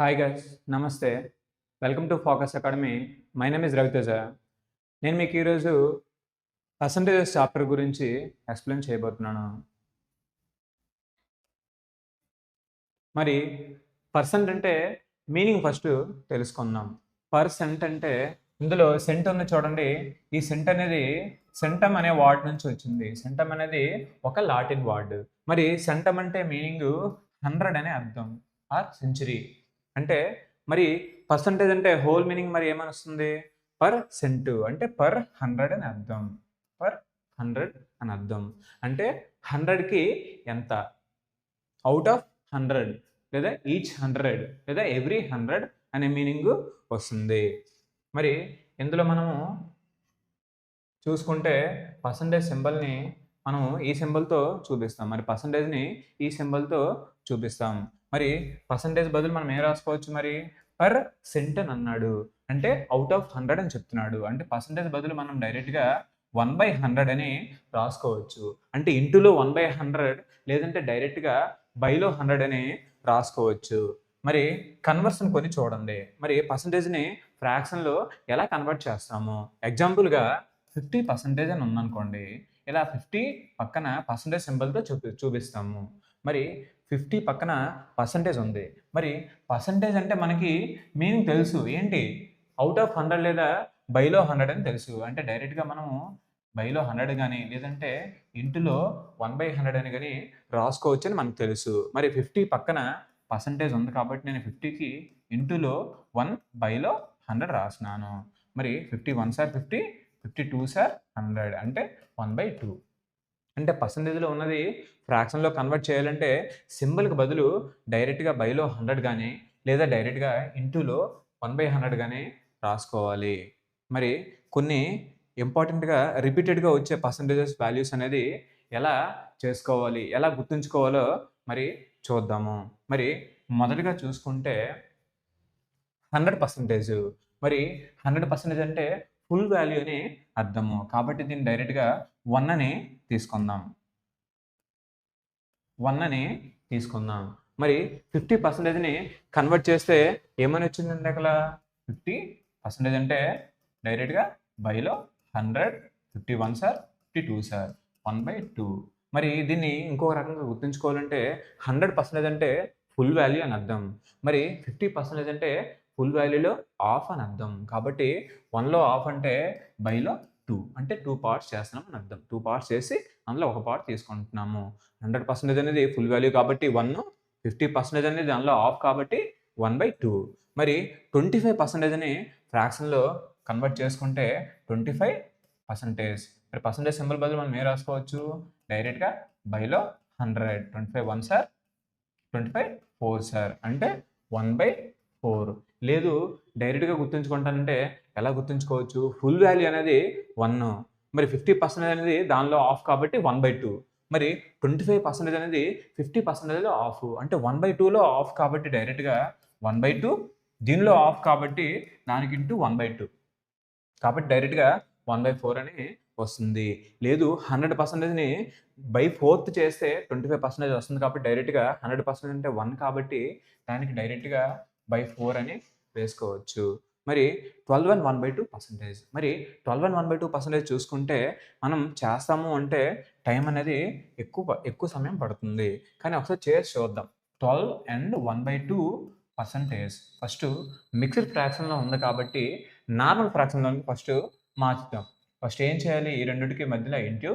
Hi guys, నమస్తే. Welcome to focus academy. My name is Raviteja. నేను మీకు ఈరోజు పర్సంటేజెస్ చాప్టర్ గురించి ఎక్స్ప్లెయిన్ చేయబోతున్నాను. మరి పర్సెంట్ అంటే మీనింగ్ ఫస్ట్ తెలుసుకుందాం. పర్సెంట్ అంటే ఇందులో సెంట్ ఉంది చూడండి. ఈ సెంట్ అనేది సెంటమ్ అనే వర్డ్ నుంచి వచ్చింది. సెంటమ్ అనేది ఒక లాటిన్ వర్డ్. మరి సెంటమ్ అంటే మీనింగ్ 100 అనే అర్థం ఆర్ సెంచురీ. అంటే మరి పర్సంటేజ్ అంటే హోల్ మీనింగ్ మరి ఏమని వస్తుంది? పర్ సెంటు అంటే పర్ 100 అని అర్థం. పర్ 100 అని అర్థం. అంటే 100కి ఎంత? అవుట్ ఆఫ్ 100 లేదా ఈచ్ 100 లేదా ఎవ్రీ 100 అనే మీనింగ్ వస్తుంది. మరి ఇందులో మనము చూసుకుంటే పర్సంటేజ్ సింబల్ని మనం ఈ సింబల్తో చూపిస్తాం. మరి పర్సంటేజ్ని ఈ సింబల్తో చూపిస్తాం. మరి పర్సంటేజ్ బదులు మనం ఏం రాసుకోవచ్చు? మరి పర్ సెంట్ అని అన్నాడు అంటే అవుట్ ఆఫ్ 100 అని చెప్తున్నాడు. అంటే పర్సంటేజ్ బదులు మనం డైరెక్ట్గా 1/100 అని రాసుకోవచ్చు. అంటే ఇంటూలో 1/100 లేదంటే డైరెక్ట్గా బైలో 100 అని రాసుకోవచ్చు. మరి కన్వర్షన్ కొన్ని చూడండి. మరి పర్సంటేజ్ని ఫ్రాక్షన్లో ఎలా కన్వర్ట్ చేస్తాము? ఎగ్జాంపుల్గా 50% అని ఉందనుకోండి. ఇలా 50 పక్కన పర్సంటేజ్ సింబల్తో చూపిస్తాము. మరి 50 పక్కన పర్సంటేజ్ ఉంది. మరి పర్సంటేజ్ అంటే మనకి మీనింగ్ తెలుసు. ఏంటి? అవుట్ ఆఫ్ 100 లేదా బైలో 100 అని తెలుసు. అంటే డైరెక్ట్గా మనము బైలో 100 కానీ లేదంటే ఇంటులో 1/100 అని కానీ రాసుకోవచ్చు అని మనకు తెలుసు. మరి 50 పక్కన పర్సంటేజ్ ఉంది కాబట్టి నేను 50కి ఇంటులో 1 బైలో 100 రాసినాను. మరి 50 1 సార్ 50, 52 సార్ 100 అంటే 1/2. అంటే పర్సంటేజ్లో ఉన్నది ఫ్రాక్షన్లో కన్వర్ట్ చేయాలంటే సింబల్కి బదులు డైరెక్ట్గా బైలో 100 కానీ లేదా డైరెక్ట్గా ఇంటూలో 1/100 కానీ రాసుకోవాలి. మరి కొన్ని ఇంపార్టెంట్గా రిపీటెడ్గా వచ్చే పర్సంటేజెస్ వాల్యూస్ అనేది ఎలా చేసుకోవాలి, ఎలా గుర్తుంచుకోవాలో మరి చూద్దాము. మరి మొదటిగా చూసుకుంటే 100%. మరి 100% అంటే ఫుల్ వాల్యూ అని అర్థము. కాబట్టి దీన్ని డైరెక్ట్గా 1 అని తీసుకుందాం. 1 అని తీసుకుందాం. మరి 50%ని కన్వర్ట్ చేస్తే ఏమని వచ్చిందండి అక్కడ? 50% అంటే డైరెక్ట్గా బైలో 100, 51 సార్ 52 సార్ 1/2. మరి దీన్ని ఇంకొక రకంగా గుర్తుంచుకోవాలంటే 100% అంటే ఫుల్ వాల్యూ అని అర్థం. మరి 50% అంటే ఫుల్ వాల్యూలో హాఫ్ అని అర్థం. కాబట్టి 1లో హాఫ్ అంటే బైలో 2 అంటే 2 పార్ట్స్ చేస్తున్నాం అని అర్థం. 2 పార్ట్స్ చేసి అందులో ఒక పార్ట్ తీసుకుంటున్నాము. 100% అనేది ఫుల్ వాల్యూ కాబట్టి 1, 50% అనేది దానిలో హాఫ్ కాబట్టి 1/2. మరి 25%ని ఫ్రాక్షన్లో కన్వర్ట్ చేసుకుంటే 25%. మరి పర్సంటేజ్ సింబల్ బదులు మనం ఏం రాసుకోవచ్చు? డైరెక్ట్గా బైలో 100 25 1 సార్ 25 4 సార్ అంటే 1/4. లేదు డైరెక్ట్గా గుర్తుంచుకుంటానంటే ఎలా గుర్తుంచుకోవచ్చు? ఫుల్ వాల్యూ అనేది 1. మరి 50% అనేది దానిలో హాఫ్ కాబట్టి 1/2. మరి 25% అనేది 50%లో హాఫ్ అంటే 1/2లో హాఫ్ కాబట్టి డైరెక్ట్గా 1/2 దీనిలో హాఫ్ కాబట్టి దానికి ఇంటూ 1/2 కాబట్టి డైరెక్ట్గా 1/4 అని వస్తుంది. లేదు 100%ని బై 4th చేస్తే 25% వస్తుంది కాబట్టి డైరెక్ట్గా 100% అంటే 1 కాబట్టి దానికి డైరెక్ట్గా బై 4 అని వేసుకోవచ్చు. మరి 12 and 1/2%. మరి 12 and 1/2% చూసుకుంటే మనం చేస్తాము అంటే టైం అనేది ఎక్కువ సమయం పడుతుంది. కానీ ఒకసారి చేసి చూద్దాం. 12 and 1/2% ఫస్ట్ మిక్స్డ్ ఫ్రాక్షన్‌లో ఉంది కాబట్టి నార్మల్ ఫ్రాక్షన్‌లోకి ఫస్ట్ మార్చుదాం. ఫస్ట్ ఏం చేయాలి? ఈ రెండిటికి మధ్యలో ఇంటూ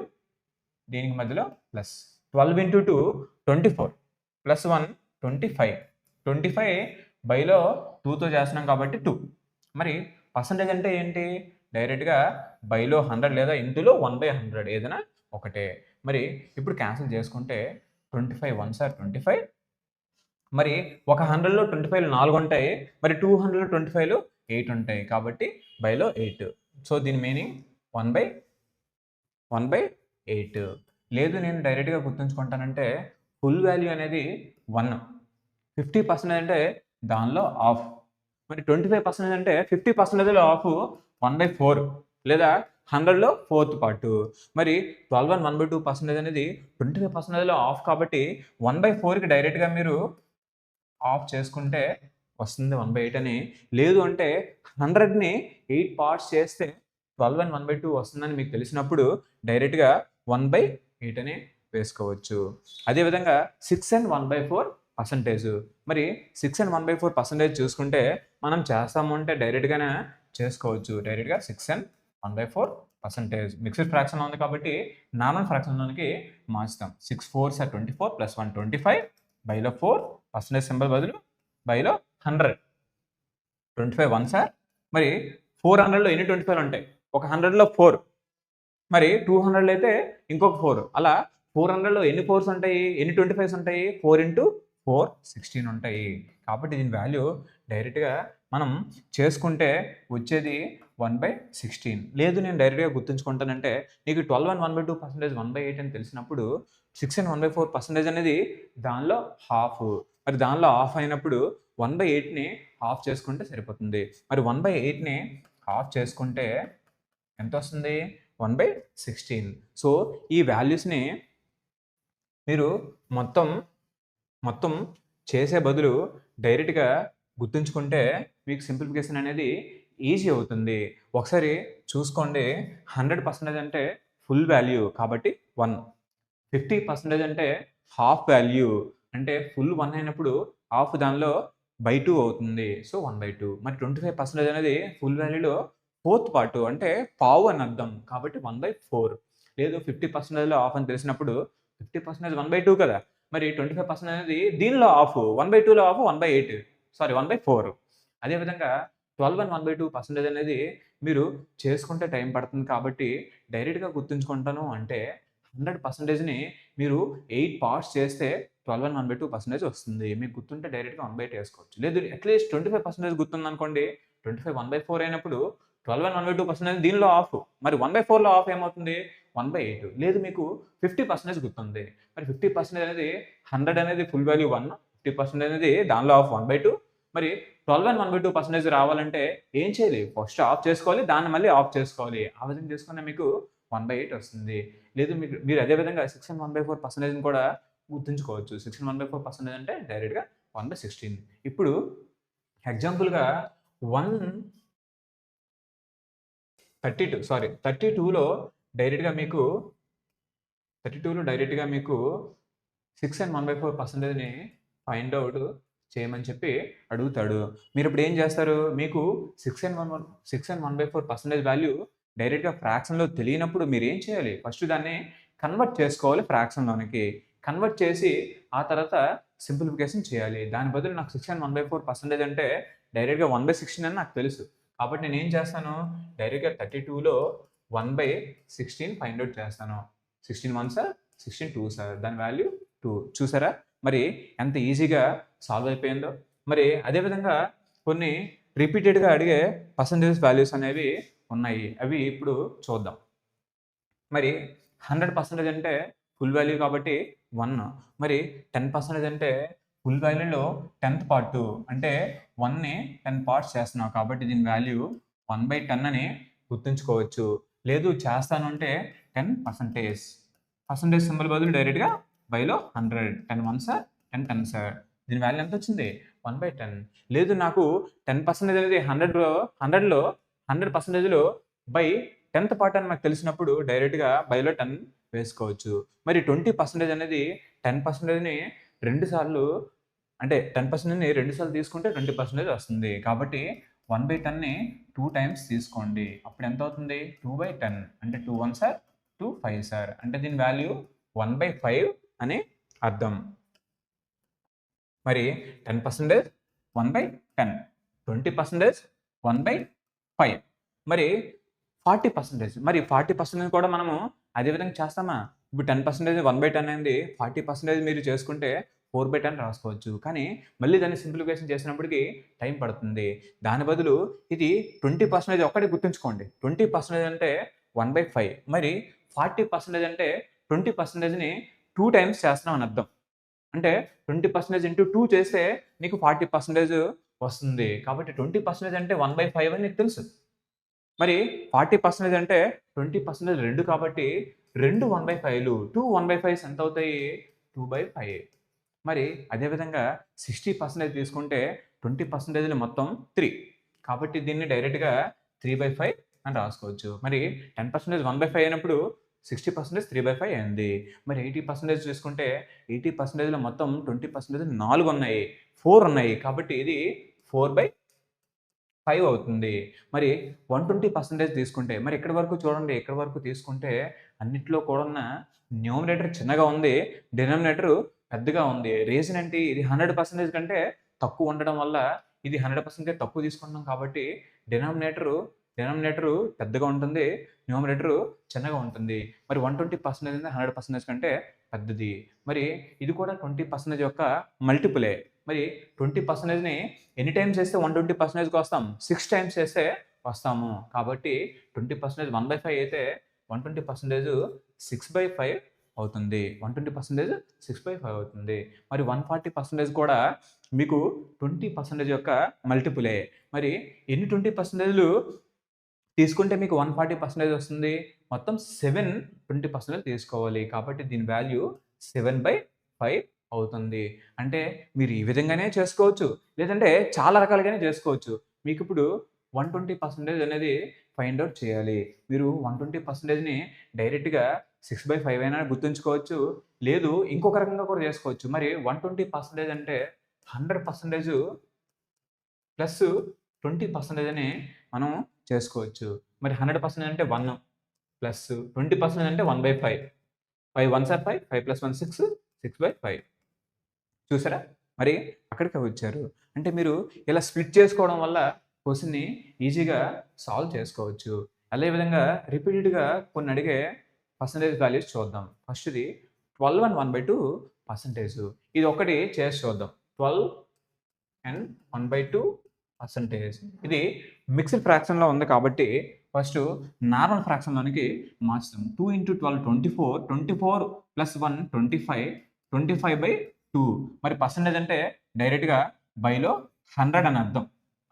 దీనికి మధ్యలో ప్లస్ 12 into 2 24 ప్లస్ 1 25. 25 బైలో 2తో చేస్తున్నాం కాబట్టి 2. మరి పర్సంటేజ్ అంటే ఏంటి? డైరెక్ట్గా బైలో 100 లేదా ఇంటూలో 1/100 ఏదైనా ఒకటే. మరి ఇప్పుడు క్యాన్సిల్ చేసుకుంటే 25 1 సార్ 25. మరి ఒక 100లో 25లు 4 ఉంటాయి. మరి 200లో 25లు 8 ఉంటాయి. కాబట్టి బైలో 8. సో దీని మీనింగ్ 1/8. లేదు నేను డైరెక్ట్గా గుర్తుంచుకుంటానంటే ఫుల్ వాల్యూ అనేది 1. 50% అంటే దానిలో హాఫ్. మరి 25% అంటే 50%లో హాఫ్ 1/4 లేదా 100లో 4th పార్ట్. మరి 12 and 1/2% అనేది 25%లో హాఫ్ కాబట్టి 1/4కి డైరెక్ట్గా మీరు ఆఫ్ చేసుకుంటే వస్తుంది 1/8 అని. లేదు అంటే 100ని 8 పార్ట్స్ చేస్తే 12 and 1/2 వస్తుందని మీకు తెలిసినప్పుడు డైరెక్ట్‌గా 1/8 అని వేసుకోవచ్చు. అదేవిధంగా 6 and 1/4%. మరి 6 and 1/4% చూసుకుంటే మనం చేస్తాము అంటే డైరెక్ట్‌గానే చేసుకోవచ్చు. డైరెక్ట్‌గా 6 and 1/4%. మిక్స్డ్ ఫ్రాక్షన్‌లో ఉంది కాబట్టి నార్మల్ ఫ్రాక్షన్‌లోనికి మార్చుతాం. 6 4s are 24 + 1 25 బైలో 4 పర్సెంటేజ్ సింబల్ బదులు బైలో 100. 25 1s are మరి 400లో ఎన్ని 25లు ఉంటాయి? ఒక 100లో 4. మరి 200లో అయితే ఇంకొక 4. అలా 400లో ఎన్ని 4s ఉంటాయి? ఎన్ని 25s ఉంటాయి? 4 × 4 16 ఉంటాయి. కాబట్టి దీని వాల్యూ డైరెక్ట్‌గా మనం చేసుకుంటే వచ్చేది 1/16. లేదు నేను డైరెక్ట్‌గా గుర్తుంచుకుంటానంటే నీకు 12 and 1/2% 1/8 అని తెలిసినప్పుడు 6 and 1/4% అనేది దానిలో హాఫ్. మరి దానిలో హాఫ్ అయినప్పుడు 1/8ని హాఫ్ చేసుకుంటే సరిపోతుంది. మరి 1/8ని హాఫ్ చేసుకుంటే ఎంత వస్తుంది? 1/16. సో ఈ వాల్యూస్‌ని మీరు మొత్తం చేసే బదులు డైరెక్ట్‌గా గుర్తుంచుకుంటే మీకు సింప్లిఫికేషన్ అనేది ఈజీ అవుతుంది. ఒకసారి చూసుకోండి. 100% అంటే ఫుల్ వాల్యూ కాబట్టి 1. 50% అంటే హాఫ్ వాల్యూ అంటే ఫుల్ 1 అయినప్పుడు హాఫ్ దానిలో బై 2 అవుతుంది. సో 1/2. మరి 25% అనేది ఫుల్ వాల్యూలో ఫోర్త్ పార్ట్ అంటే పావు అని అర్థం. కాబట్టి 1/4. లేదు 50%లో హాఫ్ అని తెలిసినప్పుడు 50% 1/2 కదా! మరి 25% అనేది దీనిలో హాఫ్. 1/2లో హాఫ్ 1/8. సారీ 1/4. అదేవిధంగా 12 and 1/2% అనేది మీరు చేసుకుంటే టైం పడుతుంది కాబట్టి డైరెక్ట్‌గా గుర్తుంచుకుంటాను అంటే 100%ని మీరు 8 పార్ట్స్ చేస్తే 12 and 1/2% వస్తుంది. మీకు గుర్తుంటే డైరెక్ట్‌గా 1/8 వేసుకోవచ్చు. లేదు అట్‌లీస్ట్ 25% గుర్తుందనుకోండి. 25 1/4 అయినప్పుడు 12 and 1/2% దీనిలో హాఫ్. మరి 1/4లో హాఫ్ ఏమవుతుంది? 1/8. లేదు మీకు 50% గుర్తుంది. మరి 50% అనేది 100 అనేది ఫుల్ వాల్యూ 1. 50% అనేది దానిలో హాఫ్ 1/2. మరి 12 and 1/2% రావాలంటే ఏం చేయాలి? ఫస్ట్ ఆఫ్ చేసుకోవాలి. దాన్ని మళ్ళీ ఆఫ్ చేసుకోవాలి. ఆ విధంగా చేసుకున్న మీకు 1/8 వస్తుంది. లేదు మీరు అదే విధంగా 6 and 1/4%ని కూడా గుర్తుంచుకోవచ్చు. 6 and 1/4% అంటే డైరెక్ట్‌గా 1/16. ఇప్పుడు ఎగ్జాంపుల్‌గా 32లో డైరెక్ట్‌గా మీకు 6 and 1/4%ని ఫైండ్ ఔట్ చేయమని చెప్పి అడుగుతాడు. మీరిప్పుడు ఏం చేస్తారు? మీకు 6 and 1/4% వాల్యూ డైరెక్ట్‌గా ఫ్రాక్షన్‌లో తెలియనప్పుడు మీరేం చేయాలి? ఫస్ట్ దాన్ని కన్వర్ట్ చేసుకోవాలి ఫ్రాక్షన్‌లోనికి. కన్వర్ట్ చేసి ఆ తర్వాత సింప్లిఫికేషన్ చేయాలి. దాని బదులు నాకు 6 and 1/4% అంటే డైరెక్ట్‌గా 1/16 అని నాకు తెలుసు. కాబట్టి నేనేం చేస్తాను? డైరెక్ట్‌గా 32లో 1/16 ఫైండ్ ఔట్ చేస్తాను. 16 1s are 16 2s are దాని వాల్యూ 2. చూసారా? మరి ఎంత ఈజీగా సాల్వ్ అయిపోయిందో. మరి అదే విధంగా కొన్ని రిపీటెడ్‌గా అడిగే పర్సెంటేజ్ వాల్యూస్ అనేవి ఉన్నాయి. అవి ఇప్పుడు చూద్దాం. మరి 100% అంటే ఫుల్ వాల్యూ కాబట్టి 1. మరి 10% అంటే ఫుల్ వాల్యూలో 10th పార్ట్ అంటే 1ని 10 పార్ట్స్ చేస్తున్నావు కాబట్టి దీని వాల్యూ 1/10 అని గుర్తుంచుకోవచ్చు. లేదు చేస్తాను అంటే 10%. పర్సెంటేజ్ సింబల్ బదులు డైరెక్ట్‌గా బైలో 100. 10 1s are 10 10s are దీని వాల్యూ ఎంత వచ్చింది? 1/10. లేదు నాకు 10% అనేది 100లో 100%లో బై 10th పార్ట్ అని నాకు తెలిసినప్పుడు డైరెక్ట్‌గా బైలో 10 వేసుకోవచ్చు. మరి 20% అనేది 10%ని 2 సార్లు అంటే 10%ని 2 సార్లు తీసుకుంటే 20% వస్తుంది. కాబట్టి 1/10ని 2 టైమ్స్ తీసుకోండి. అప్పుడు ఎంత అవుతుంది? 2/10 అంటే 2 1s are 2 5s are అంటే దీని వాల్యూ 1/5 అని అర్థం. మరి 10% 1/10, 20% 1/5. మరి 40%. మరి 40% కూడా మనము అదే విధంగా చేస్తామా? ఇప్పుడు 10% 1/10 అయింది. 40% మీరు చేసుకుంటే 4/10 రాసుకోవచ్చు. కానీ మళ్ళీ దాన్ని సింప్లిఫికేషన్ చేసినప్పటికి టైం పడుతుంది. దాని బదులు ఇది 20% ఒక్కటే గుర్తుంచుకోండి. 20% అంటే 1/5. మరి 40% అంటే 20%ని 2 టైమ్స్ చేస్తున్నాం అని అర్థం. అంటే 20% ఇంటూ 2 చేస్తే నీకు 40% వస్తుంది. కాబట్టి 20% అంటే 1/5 అని నీకు తెలుసు. మరి 40% అంటే 20% 2 కాబట్టి 2 1/5లు 2 1/5s ఎంతవుతాయి? 2/5. మరి అదే విధంగా 60% తీసుకుంటే 20% మొత్తం 3, కాబట్టి దీన్ని డైరెక్ట్గా 3/5 అని రాసుకోవచ్చు. మరి 10% 1/5 అయినప్పుడు 60% 3/5 అయింది. మరి 80% చూసుకుంటే 80%లో మొత్తం 20% 4 ఉన్నాయి, 4 ఉన్నాయి, కాబట్టి ఇది 4/5 అవుతుంది. మరి 120% తీసుకుంటే మరి ఇక్కడి వరకు చూడండి, ఇక్కడి వరకు తీసుకుంటే అన్నిట్లో కూడా ఉన్న న్యూమరేటర్ చిన్నగా ఉంది, డినామినేటర్ పెద్దగా ఉంది. రీజన్ ఏంటి? ఇది 100% కంటే తక్కువ ఉండడం వల్ల ఇది 100% తక్కువ తీసుకుంటున్నాం కాబట్టి డినామినేటర్ పెద్దగా ఉంటుంది, న్యూమరేటర్ చిన్నగా ఉంటుంది. మరి 120% అనేది 100% కంటే పెద్దది. మరి ఇది కూడా 20% యొక్క మల్టిపులే. మరి 20%ని ఎన్ని టైమ్స్ చేస్తే 120%కి వస్తాం? 6 టైమ్స్ చేస్తే వస్తాము. కాబట్టి 20% 1/5 అయితే 120% 6/5 అవుతుంది. 120% 6/5 అవుతుంది. మరి 140% కూడా మీకు 20% యొక్క మల్టిపులే. మరి ఎన్ని 20%లు తీసుకుంటే మీకు 140% వస్తుంది? మొత్తం 7 20% తీసుకోవాలి. కాబట్టి దీని వాల్యూ 7/5 అవుతుంది. అంటే మీరు ఈ విధంగానే చేసుకోవచ్చు, లేదంటే చాలా రకాలుగానే చేసుకోవచ్చు. మీకు ఇప్పుడు 120% అనేది ఫైండ్ అవుట్ చేయాలి. మీరు 120%ని డైరెక్ట్‌గా 6/5 అయినా గుర్తుంచుకోవచ్చు. లేదు ఇంకొక రకంగా కూడా చేసుకోవచ్చు. మరి 120% అంటే 100% ప్లస్ 20% అని మనం చేసుకోవచ్చు. మరి 100% అంటే 1 ప్లస్ 20% అంటే 1/5. 5 వన్స్ ఆర్ 5, 5 + 1 6, 6/5. చూసారా? మరి అక్కడికే వచ్చారు. అంటే మీరు ఇలా స్ప్లిట్ చేసుకోవడం వల్ల క్వెషన్‌ని ఈజీగా సాల్వ్ చేసుకోవచ్చు. అదే విధంగా రిపీటెడ్‌గా కొన్ని అడిగే పర్సెంటేజ్ వాల్యూస్ చూద్దాం. ఫస్ట్‌ది 12 and 1/2%. ఇది ఒకటి చేసి చూద్దాం. 12 and 1/2%. ఇది మిక్స్డ్ ఫ్రాక్షన్‌లో ఉంది కాబట్టి ఫస్ట్ నార్మల్ ఫ్రాక్షన్‌లోనికి మార్చుదాం. 2 × 12 24, 24 + 1 25, 25/2. మరి పర్సెంటేజ్ అంటే డైరెక్ట్‌గా బైలో 100 అని అర్థం.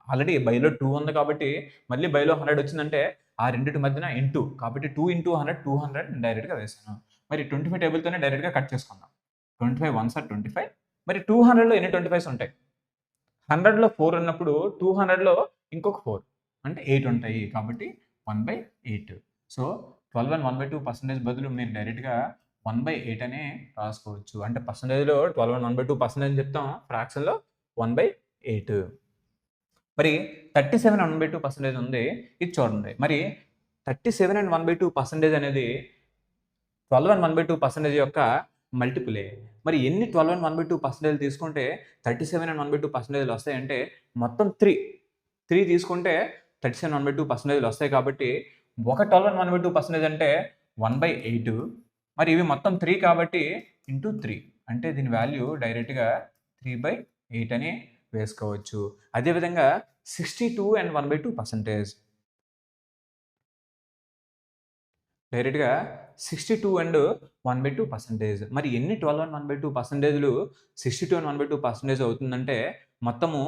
ఆల్రెడీ బైలో 2 ఉంది కాబట్టి మళ్ళీ బైలో 100 వచ్చిందంటే ఆ రెండిటి మధ్యన ఇంటూ, కాబట్టి 2 × 100 200 డైరెక్ట్‌గా వేసాను. మరి 25 టేబుల్‌తోనే డైరెక్ట్‌గా కట్ చేసుకుందాం. 25 వన్స్ ఆర్ 25. మరి 200లో ఎన్ని 25s ఉంటాయి? 100లో 4 ఉన్నప్పుడు 200లో ఇంకొక 4 అంటే 8 ఉంటాయి. కాబట్టి 1/8. సో 12 and 1/2% బదులు మీరు డైరెక్ట్‌గా 1/8 అనే రాసుకోవచ్చు. అంటే పర్సెంటేజ్‌లో 12 and 1/2% అని చెప్తాం. ఫ్రాక్షన్‌లో 1/8. మరి 37 and 1/2% ఉంది. ఇది చూడండి. మరి 37 and 1/2% అనేది 12 and 1/2% యొక్క మల్టిపులే. మరి ఎన్ని 12 and 1/2% తీసుకుంటే 37 and 1/2% వస్తాయంటే మొత్తం 3 తీసుకుంటే 37 and 1/2% వస్తాయి. కాబట్టి ఒక 12 and 1/2% అంటే 1/8. మరి ఇవి మొత్తం 3 కాబట్టి ఇంటూ 3 అంటే దీని వాల్యూ డైరెక్ట్‌గా 3/8 అని వేసుకోవచ్చు. అదేవిధంగా 62 and 1/2%. డైరెక్ట్‌గా 62 and 1/2%. మరి ఎన్ని 12 and 1/2%లు 62 and 1/2% అవుతుందంటే మొత్తము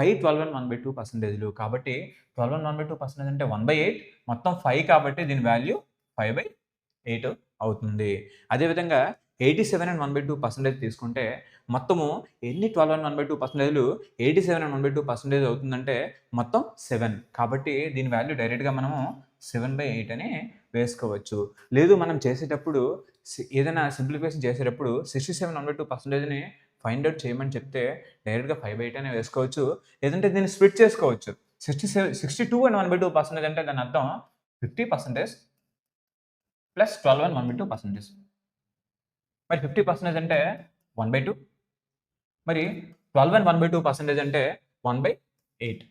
5 12 and 1/2%. కాబట్టి 12 and 1/2% అంటే 1/8, మొత్తం 5 కాబట్టి దీని వాల్యూ 5/8 అవుతుంది. అదేవిధంగా 87 and 1/2% తీసుకుంటే మొత్తము ఎన్ని 12 and 1/2%లు 87 and 1/2% అవుతుందంటే మొత్తం 7. కాబట్టి దీని వాల్యూ డైరెక్ట్‌గా మనము 7/8 అని వేసుకోవచ్చు. లేదు మనం చేసేటప్పుడు ఏదైనా సింప్లిఫికేషన్ చేసేటప్పుడు 67 and 1/2%ని ఫైండ్ అవుట్ చేయమని చెప్తే డైరెక్ట్‌గా 5/8 అని వేసుకోవచ్చు. లేదంటే దీన్ని స్ప్లిట్ చేసుకోవచ్చు. 62 and 1/2% అంటే దాని అర్థం 50% ప్లస్ 12 and 1/2%. మరి 50% అంటే 1/2. మరి 12 and 1/2% అంటే 1/8.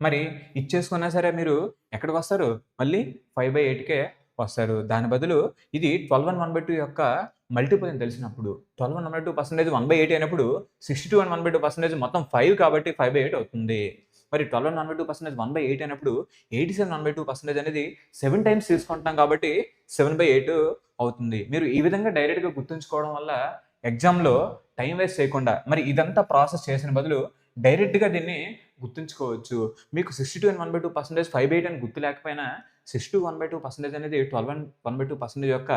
మరి ఇచ్చేసుకున్నా సరే మీరు ఎక్కడికి వస్తారు? మళ్ళీ 5/8కే వస్తారు. దాని బదులు ఇది 12 and 1/2 యొక్క మల్టిపుల్ అని తెలిసినప్పుడు 12 and 1/2% 1/8 అయినప్పుడు 62 and 1/2% మొత్తం 5 కాబట్టి 5/8 అవుతుంది. మరి 12 and 1/2% 1/8 అయినప్పుడు 87 and 1/2% అనేది 7 టైమ్స్ తీసుకుంటున్నాం కాబట్టి 7/8 అవుతుంది. మీరు ఈ విధంగా డైరెక్ట్‌గా గుర్తుంచుకోవడం వల్ల ఎగ్జామ్‌లో టైం వేస్ట్ చేయకుండా మరి ఇదంతా ప్రాసెస్ చేసిన బదులు డైరెక్ట్‌గా దీన్ని గుర్తుంచుకోవచ్చు. మీకు 62 and 1/2% 5/8 అని గుర్తు లేకపోయినా 62 1/2% అనేది 12 and 1/2% యొక్క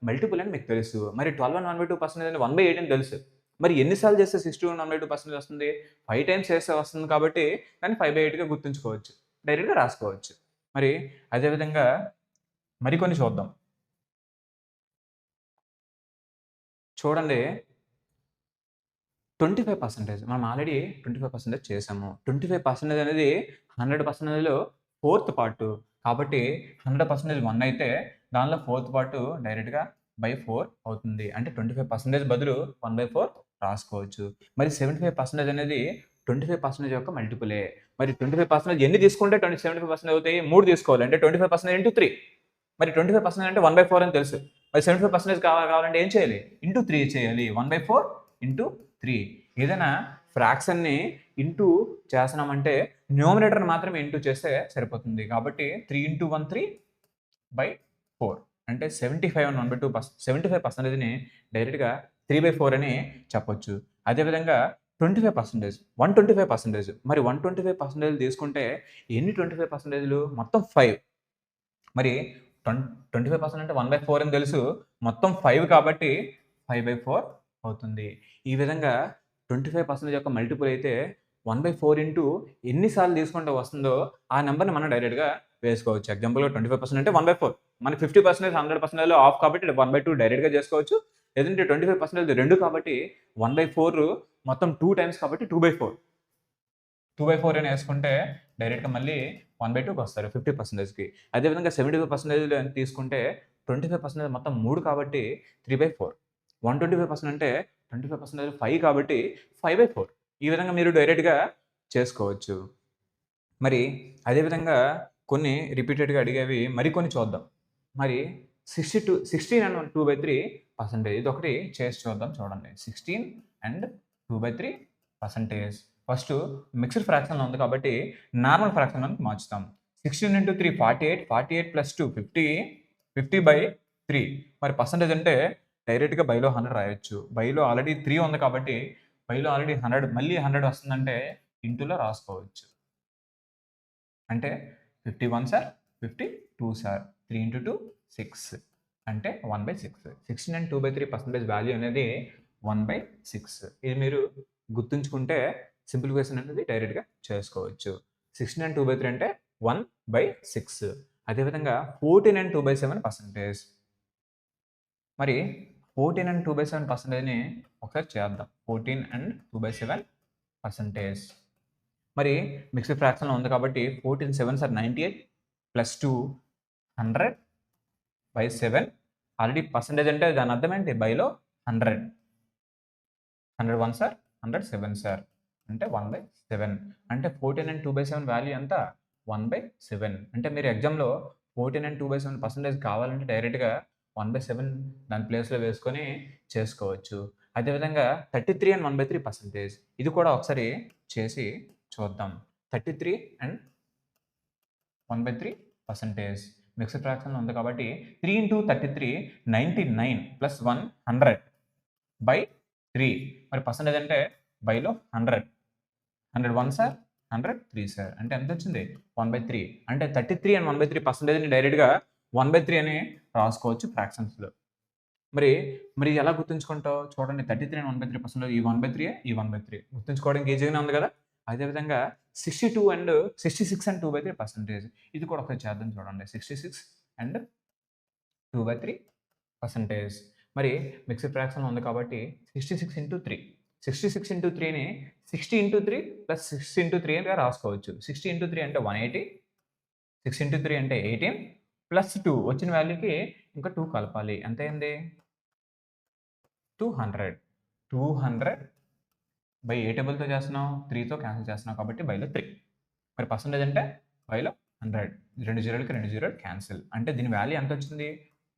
మల్టిపుల్ అని మీకు తెలుసు. మరి 12 and 1/2% అనేది 1/8 అని తెలుసు. మరి ఎన్నిసార్లు చేస్తే 61/2% వస్తుంది? 5 టైమ్స్ చేస్తే వస్తుంది కాబట్టి దాన్ని 5/8గా గుర్తుంచుకోవచ్చు. డైరెక్ట్‌గా రాసుకోవచ్చు. మరి అదేవిధంగా మరికొన్ని చూద్దాం. చూడండి 25% మనం ఆల్రెడీ 25% చేసాము. 25% అనేది 100%లో ఫోర్త్ పార్టు. కాబట్టి 100% 1 అయితే దానిలో ఫోర్త్ పార్ట్ డైరెక్ట్‌గా బై 4 అవుతుంది. అంటే 25% బదులు 1/4 రాసుకోవచ్చు. మరి 75% అనేది 25% యొక్క మల్టిపులే. మరి 25% ఎన్ని తీసుకుంటే 75% అవుతాయి? 3 తీసుకోవాలి. అంటే 25% ఇంటూ 3. మరి 25% అంటే 1/4 అని తెలుసు. మరి 75% కావాలంటే ఏం చేయాలి? ఇంటూ 3 చేయాలి. 1/4 ఇంటూ 3. ఏదైనా ఫ్రాక్షన్‌ని ఇంటూ చేస్తున్నామంటే న్యూమరేటర్‌ని మాత్రమే ఇంటూ చేస్తే సరిపోతుంది. కాబట్టి 3 ఇంటూ 1 3/4 అంటే 75 అండ్ 1/2% 75%ని డైరెక్ట్‌గా 3/4 అని చెప్పొచ్చు. అదేవిధంగా 25% 125% మరి 125% తీసుకుంటే ఎన్ని 25%లు? మొత్తం 5. మరి 25% అంటే 1/4 అని తెలుసు. మొత్తం 5 కాబట్టి 5/4 అవుతుంది. ఈ విధంగా 25% యొక్క మల్టిపుల్ అయితే 1/4 ఇంటూ ఎన్ని సార్లు తీసుకుంటే వస్తుందో ఆ నంబర్‌ని మనం డైరెక్ట్‌గా వేసుకోవచ్చు. ఎగ్జాంపుల్‌గా 25% అంటే 1/4. మనకి 50% 100%లో హాఫ్ కాబట్టి 1/2 డైరెక్ట్‌గా చేసుకోవచ్చు. లేదంటే 25% 2 కాబట్టి 1/4 మొత్తం 2 టైమ్స్ కాబట్టి 2/4. 2/4 అని వేసుకుంటే డైరెక్ట్‌గా మళ్ళీ 1/2కి వస్తారు 50%కి. అదేవిధంగా 75% తీసుకుంటే 25% మొత్తం 3 కాబట్టి 3/4. 125% అంటే 25% 5 కాబట్టి 5/4. ఈ విధంగా మీరు డైరెక్ట్‌గా చేసుకోవచ్చు. మరి అదేవిధంగా కొన్ని రిపీటెడ్‌గా అడిగేవి మరికొన్ని చూద్దాం. మరి 16 అండ్ 2/3% ఇదొకటి చేసి చూద్దాం చూడండి. 16 అండ్ 2/3% ఫస్టు మిక్స్డ్ ఫ్రాక్షన్‌లో ఉంది కాబట్టి నార్మల్ ఫ్రాక్షన్‌లోకి మార్చుతాం. 16 ఇంటూ 3 48, 48 ప్లస్ 2 50, 50/3 మరి పర్సెంటేజ్ అంటే డైరెక్ట్‌గా బైలో 100 రాయొచ్చు. బైలో ఆల్రెడీ 3 ఉంది కాబట్టి బైలో ఆల్రెడీ 100 మళ్ళీ 100 వస్తుందంటే ఇంటూలో రాసుకోవచ్చు. అంటే 51 సార్ 52 సార్ 3 ఇంటూ 2 6 అంటే 1/6. 16 అండ్ 2/3% వాల్యూ అనేది 1/6. ఇది మీరు గుర్తుంచుకుంటే సింప్లిఫికేషన్ అనేది డైరెక్ట్‌గా చేసుకోవచ్చు. 16 అండ్ 2/3 అంటే 1/6. అదేవిధంగా 14 అండ్ 2/7%. మరి 14 అండ్ 2/7%ని ఒకసారి చేద్దాం. 14 అండ్ 2/7%. మరి మిక్స్డ్ ఫ్రాక్షన్‌లో ఉంది కాబట్టి 14 7s are 98 plus 2 100/7 already percentage అంటే దాని అర్థం ఏంటి? బైలో 100. 100 1s ఆర్ 100 7s ఆర్ అంటే 1/7 అంటే 14 అండ్ 2/7 వాల్యూ ఎంత? 1/7 అంటే మీరు ఎగ్జామ్‌లో 14 అండ్ 2/7% కావాలంటే డైరెక్ట్‌గా 1/7 దాని ప్లేస్‌లో వేసుకొని చేసుకోవచ్చు. అదేవిధంగా 33 అండ్ 1/3% ఇది కూడా ఒకసారి చేసి చూద్దాం. 33 అండ్ 1/3% మిక్స్డ్ ఫ్రాక్షన్‌లో ఉంది కాబట్టి 3 ఇంటూ 33 99 ప్లస్ 1 100/3 మరి పర్సెంటేజ్ అంటే బైలో 100. 100 1s ఆర్ 100 3s ఆర్ అంటే ఎంత వచ్చింది? 1/3 అంటే 33 అండ్ 1/3%ని డైరెక్ట్‌గా 1/3 అని రాసుకోవచ్చు ఫ్రాక్షన్స్‌లో. మరి ఎలా గుర్తుంచుకుంటావు? చూడండి 33 అండ్ 1/3%లో ఈ 1/3 ఈ 1/3 గుర్తుంచుకోవడానికి ఈజీగానే ఉంది కదా! అదేవిధంగా 66 అండ్ 2/3% ఇది కూడా ఒకసారి చేద్దాం చూడండి. 66 అండ్ 2/3% మరి మిక్స్డ్ ఫ్రాక్షన్‌లో ఉంది కాబట్టి 66 ఇంటూ 3. 66 ఇంటూ 3ని 60 ఇంటూ 3 ప్లస్ 6 ఇంటూ 3గా రాసుకోవచ్చు. 60 ఇంటూ 3 అంటే 180. 6 ఇంటూ 3 అంటే 18 ప్లస్ 2 వచ్చిన వాల్యూకి ఇంకా 2 కలపాలి. ఎంత అయింది? 200. 200 బై ఏ టేబుల్‌తో చేస్తున్నాం? 3తో క్యాన్సిల్ చేస్తున్నాం కాబట్టి బైలో 3. మరి పర్సెంటేజ్ అంటే బైలో 100. 2 జీరోలకి 2 జీరోలు క్యాన్సిల్. అంటే దీని వాల్యూ ఎంత వచ్చింది?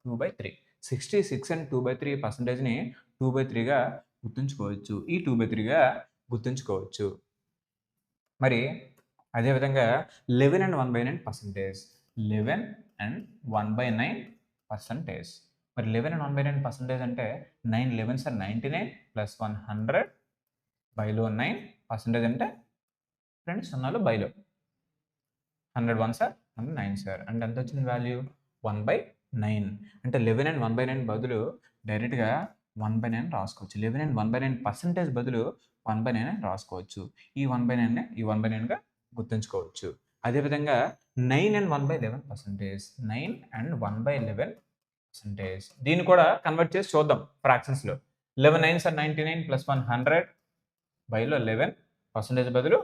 2/3. 66 అండ్ 2/3%ని 2/3గా గుర్తుంచుకోవచ్చు. ఈ 2/3గా గుర్తుంచుకోవచ్చు. మరి అదేవిధంగా 11 అండ్ 1/9%. 11 అండ్ 1/9%. మరి 11 అండ్ 1/9% అంటే 9 11s ఆర్ 99 ప్లస్ 100 బైలో 9 పర్సెంటేజ్ అంటే 2 సున్నాలు బైలో 100 1s ఆర్ 100 9s ఆర్ అంటే ఎంత వచ్చింది వాల్యూ? 1/9 అంటే 11 అండ్ 1/9 బదులు డైరెక్ట్‌గా 1/9 రాసుకోవచ్చు. 11 and 1/9 పర్సెంటేజ్ బదులు 1/9 అని రాసుకోవచ్చు. ఈ 1/9ని ఈ 1/9గా గుర్తుంచుకోవచ్చు. అదేవిధంగా 9 and 1/11 పర్సెంటేజ్. 9 and 1/11 percentage. దీన్ని కూడా కన్వర్ట్ చేసి చూద్దాం ఫ్రాక్షన్స్లో. 11 9s are 99 + 1 100 బైలో 11 పర్సెంటేజ్ బదులు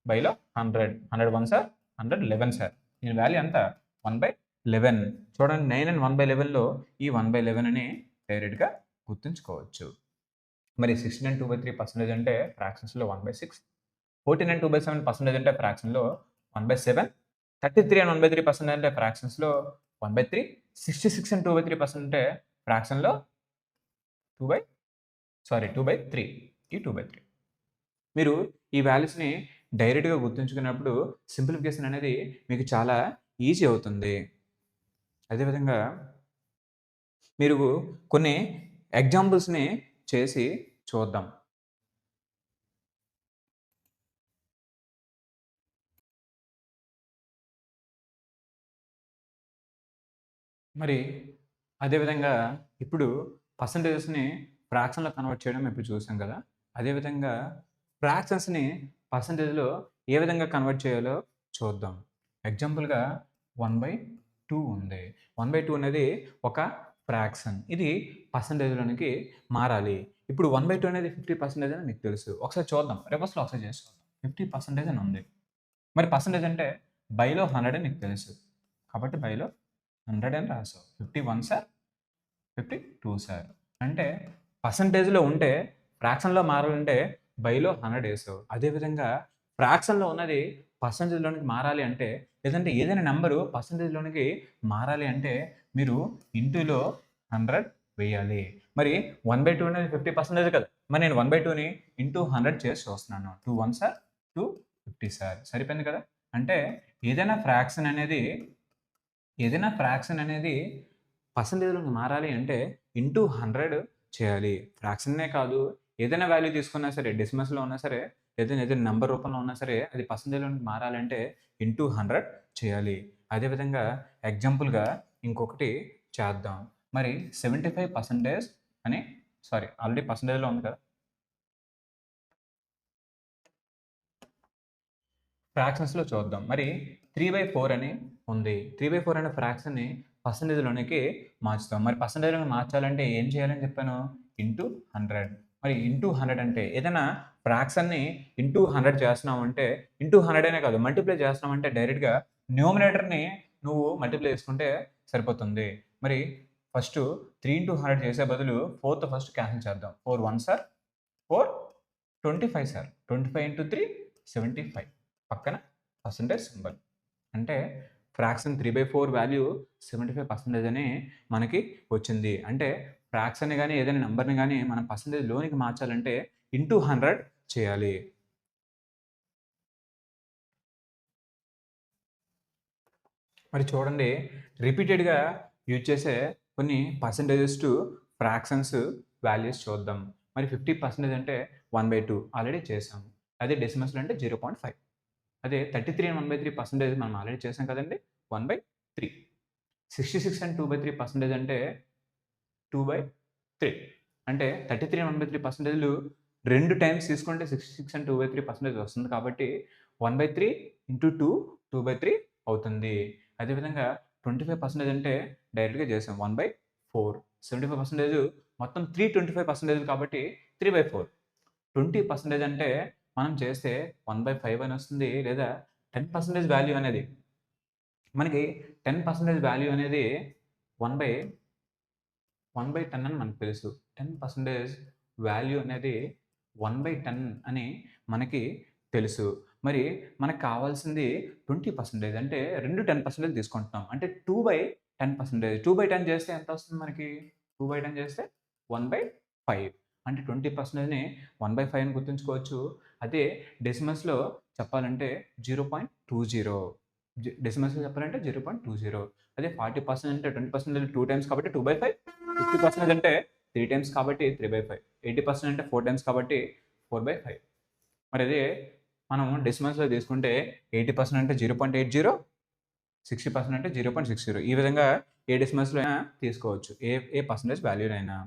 బైలో 100. 100 1s are 111 సార్. దీని వాల్యూ ఎంత? 1/11. చూడండి 9 and 1/11లో ఈ 1/11 అని డైరెక్ట్గా గుర్తుంచుకోవచ్చు. మరి 16 and 2/3 పర్సెంటేజ్ అంటే ఫ్రాక్షన్స్లో 1/6. 14 and 2/7 పర్సెంటేజ్ అంటే ఫ్రాక్షన్లో 1/7. 33 and 1/3 పర్సెంటేజ్ అంటే ఫ్రాక్షన్స్లో 1/3. 66 and 2/3 పర్సెంట్ అంటే ఫ్రాక్షన్లో 2/3. ఈ 2/3. మీరు ఈ వాల్యూస్ని డైరెక్ట్గా గుర్తుంచుకున్నప్పుడు సింప్లిఫికేషన్ అనేది మీకు చాలా ఈజీ అవుతుంది. అదేవిధంగా మీరు కొన్ని ఎగ్జాంపుల్స్ని చేసి చూద్దాం. మరి అదేవిధంగా ఇప్పుడు పర్సంటేజెస్ని ఫ్రాక్షన్లో కన్వర్ట్ చేయడం ఇప్పుడు చూసాం కదా. అదేవిధంగా ఫ్రాక్షన్స్ని పర్సంటేజ్లో ఏ విధంగా కన్వర్ట్ చేయాలో చూద్దాం. ఎగ్జాంపుల్గా 1/2 ఉంది. 1/2 అనేది ఒక ఫ్రాక్షన్. ఇది పర్సంటేజ్లోనికి మారాలి. ఇప్పుడు 1/2 అనేది 50% అని మీకు తెలుసు. ఒకసారి చూద్దాం, రివర్స్లో ఒకసారి చేసి చూద్దాం. 50% అని ఉంది. మరి పర్సంటేజ్ అంటే బైలో 100 అని నీకు తెలుసు కాబట్టి బైలో 100 అని రాసావు. 51 సార్, 52 సార్. అంటే పర్సంటేజ్లో ఉంటే ఫ్రాక్షన్లో మారాలంటే బైలో 100 వేసావు. అదేవిధంగా ఫ్రాక్షన్లో ఉన్నది పర్సంటేజ్లోనికి మారాలి అంటే, లేదంటే ఏదైనా నెంబరు పర్సంటేజ్లోనికి మారాలి అంటే మీరు ఇంటూలో 100 వేయాలి. మరి 1/2 అనేది 50% కదా. మరి నేను 1/2ని ఇంటూ 100 చేసి చూస్తున్నాను. 2 1 సార్, 250 సార్. సరిపోయింది కదా. అంటే ఏదైనా ఫ్రాక్షన్ అనేది పర్సంటేజ్లోకి మారాలి అంటే ఇంటూ 100 చేయాలి. ఫ్రాక్షన్నే కాదు, ఏదైనా వాల్యూ తీసుకున్నా సరే, డెసిమల్స్లో ఉన్నా సరే, ఏదైనా నెంబర్ రూపంలో ఉన్నా సరే, అది పర్సంటేజ్లోకి మారాలంటే ఇంటూ 100 చేయాలి. అదేవిధంగా ఎగ్జాంపుల్గా ఇంకొకటి చేద్దాం. మరి 75% అని ఆల్రెడీ పర్సంటేజ్లో ఉంది కదా. ఫ్రాక్షన్స్లో చూద్దాం. మరి 3/4 అని ఉంది. 3/4 అనే ఫ్రాక్షన్ని పర్సంటేజ్లోనికి మార్చుతాం. మరి పర్సంటేజ్లోకి మార్చాలంటే ఏం చేయాలని చెప్పాను? ఇంటూ 100. మరి ఇంటూ 100 అంటే ఏదైనా ఫ్రాక్షన్ని ఇంటూ 100 చేస్తున్నామంటే, ఇంటూ 100 అనే కాదు, మల్టిప్లై చేస్తున్నామంటే డైరెక్ట్గా న్యూమినేటర్ని నువ్వు మల్టిప్లై చేసుకుంటే సరిపోతుంది. మరి ఫస్ట్ 3 into 100 చేసే బదులు 4తో ఫస్ట్ క్యాన్సిల్ చేద్దాం. 4 1 సార్, 4 25 సార్. 25 into 3 75. పక్కన పర్సంటేజ్ సింబల్. అంటే ఫ్రాక్షన్ 3/4 వాల్యూ 75% అని మనకి వచ్చింది. అంటే ఫ్రాక్షన్ కానీ ఏదైనా నెంబర్ని కానీ మనం పర్సంటేజ్లోనికి మార్చాలంటే ఇంటూ 100 చేయాలి. మరి చూడండి, రిపీటెడ్గా యూజ్ చేసే కొన్ని పర్సంటేజెస్ టు ఫ్రాక్షన్స్ వాల్యూస్ చూద్దాం. మరి 50% అంటే 1/2 ఆల్రెడీ చేసాము. అదే డెసిమల్స్లో అంటే 0.5. అదే 33 and 1/3% మనం ఆల్రెడీ చేసాం కదండి, 1/3. 66 and 2/3% అంటే 2/3. అంటే 33 and 1/3% 2 టైమ్స్ తీసుకుంటే 66 and 2/3% వస్తుంది కాబట్టి 1/3 into 2 2/3 అవుతుంది. అదేవిధంగా 25% అంటే డైరెక్ట్గా చేసాం 1/4. 75% మొత్తం 325% కాబట్టి 3/4. 20% అంటే మనం చేస్తే 1/5 అని వస్తుంది. లేదా 10% వాల్యూ అనేది మనకి 10% వాల్యూ అనేది 1/10 అని మనకు తెలుసు. 10% వాల్యూ అనేది 1/10 అని మనకి తెలుసు. మరి మనకు కావాల్సింది 20%. అంటే 10% తీసుకుంటున్నాం. అంటే 2/10%. 2/10 చేస్తే ఎంత వస్తుంది మనకి? 2/10 చేస్తే 1/5. అంటే 20%ని 1/5 అని గుర్తుంచుకోవచ్చు. అదే డెసిమల్స్లో చెప్పాలంటే 0.20. డెసిమల్స్లో చెప్పాలంటే 0.20. అదే 40% అంటే 20% 2 టైమ్స్ కాబట్టి 2/5. 50% అంటే 3 టైమ్స్ కాబట్టి 3/5. 80% అంటే 4 టైమ్స్ కాబట్టి 4/5. మరి అదే మనం డెసిమల్స్లో తీసుకుంటే 80% అంటే 0.80, 60% అంటే 0.60. ఈ విధంగా ఏ డెసిమల్స్లో అయినా తీసుకోవచ్చు, ఏ పర్సంటేజ్ వాల్యూనైనా.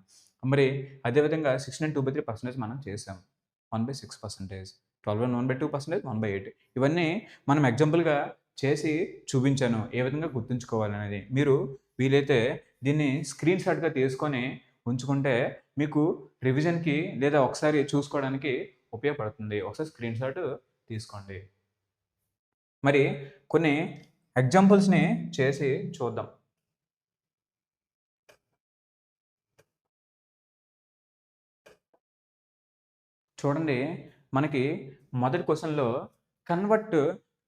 మరి అదేవిధంగా 16 and 2/3% మనం చేసాం. 1/6%, 12 and 1/2%, 1/8. ఇవన్నీ మనం ఎగ్జాంపుల్‌గా చేసి చూపించాను. ఏ విధంగా గుర్తుంచుకోవాలనేది. మీరు వీలైతే దీన్ని స్క్రీన్ షాట్‌గా తీసుకొని ఉంచుకుంటే మీకు రివిజన్‌కి లేదా ఒకసారి చూసుకోవడానికి ఉపయోగపడుతుంది. ఒకసారి స్క్రీన్ షాట్ తీసుకోండి. మరి కొన్ని ఎగ్జాంపుల్స్‌ని చేసి చూద్దాం. చూడండి, మనకి మొదటి క్వెషన్‌లో కన్వర్ట్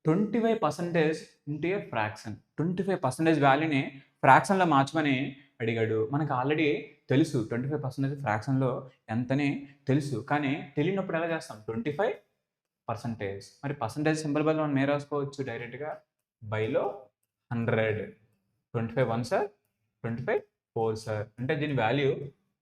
25% ఇంటు ఏ ఫ్రాక్షన్. 25% వాల్యూని ఫ్రాక్షన్‌లో మార్చమని అడిగాడు. మనకు ఆల్రెడీ తెలుసు 25% ఫ్రాక్షన్‌లో ఎంతని తెలుసు. కానీ తెలియనప్పుడు ఎలా చేస్తాం? 25% మరి పర్సెంటేజ్ సింబల్ బదులు మనం ఏం రాసుకోవచ్చు డైరెక్ట్‌గా? బైలో 100. 25 వన్స్ ఆర్ 25 ఫోర్స్ ఆర్. అంటే దీని వాల్యూ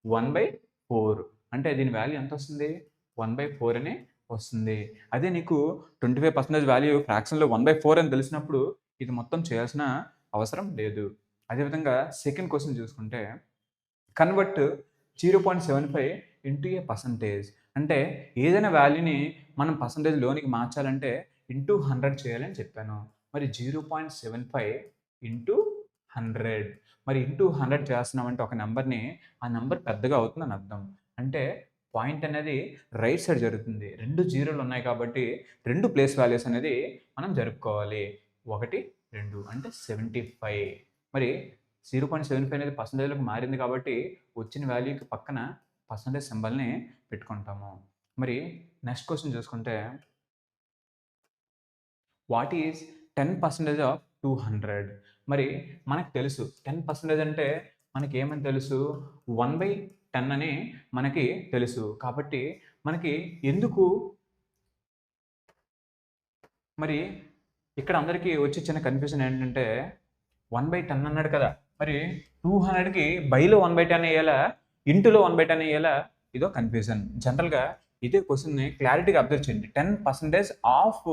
1/4. అంటే దీని వాల్యూ ఎంత వస్తుంది? 1/4 అని వస్తుంది. అదే నీకు 25% వాల్యూ ఫ్రాక్షన్‌లో 1/4 అని తెలిసినప్పుడు ఇది మొత్తం చేయాల్సిన అవసరం లేదు. అదేవిధంగా సెకండ్ క్వెషన్ చూసుకుంటే కన్వర్ట్ 0.75 ఇంటు ఏ పర్సెంటేజ్. అంటే ఏదైనా వాల్యూని మనం పర్సెంటేజ్‌లోనికి మార్చాలంటే ఇంటూ 100 చేయాలని చెప్పాను. మరి 0.75 ఇంటూ 100. మరి ఇంటూ 100 చేస్తున్నామంటే ఒక నంబర్‌ని ఆ నంబర్ పెద్దగా అవుతుందని అర్థం. అంటే పాయింట్ అనేది రైట్ సైడ్ జరుగుతుంది. 2 జీరోలు ఉన్నాయి కాబట్టి 2 ప్లేస్ వాల్యూస్ అనేది మనం జరుపుకోవాలి. 1, 2 అంటే 75. మరి 0.75 అనేది పర్సెంటేజ్‌లోకి మారింది కాబట్టి వచ్చిన వాల్యూకి పక్కన పర్సెంటేజ్ సింబల్‌ని పెట్టుకుంటాము. మరి నెక్స్ట్ క్వెషన్ చూసుకుంటే వాట్ ఈస్ 10% ఆఫ్ 200? మరి మనకు తెలుసు 10% అంటే మనకేమని తెలుసు? 1/10 అని మనకి తెలుసు. కాబట్టి మనకి ఎందుకు మరి ఇక్కడ అందరికీ వచ్చే చిన్న కన్‌ఫ్యూజన్ ఏంటంటే 1/10 అన్నాడు కదా! మరి 200కి బైలో 1/10 ఎయ్యాలా? ఇంటూలో 1/10 ఎయ్యాలా? ఇదో కన్‌ఫ్యూజన్. జనరల్‌గా ఇదే క్వెషన్‌ని క్లారిటీగా అబ్జర్వ్ చేయండి. 10% ఆఫ్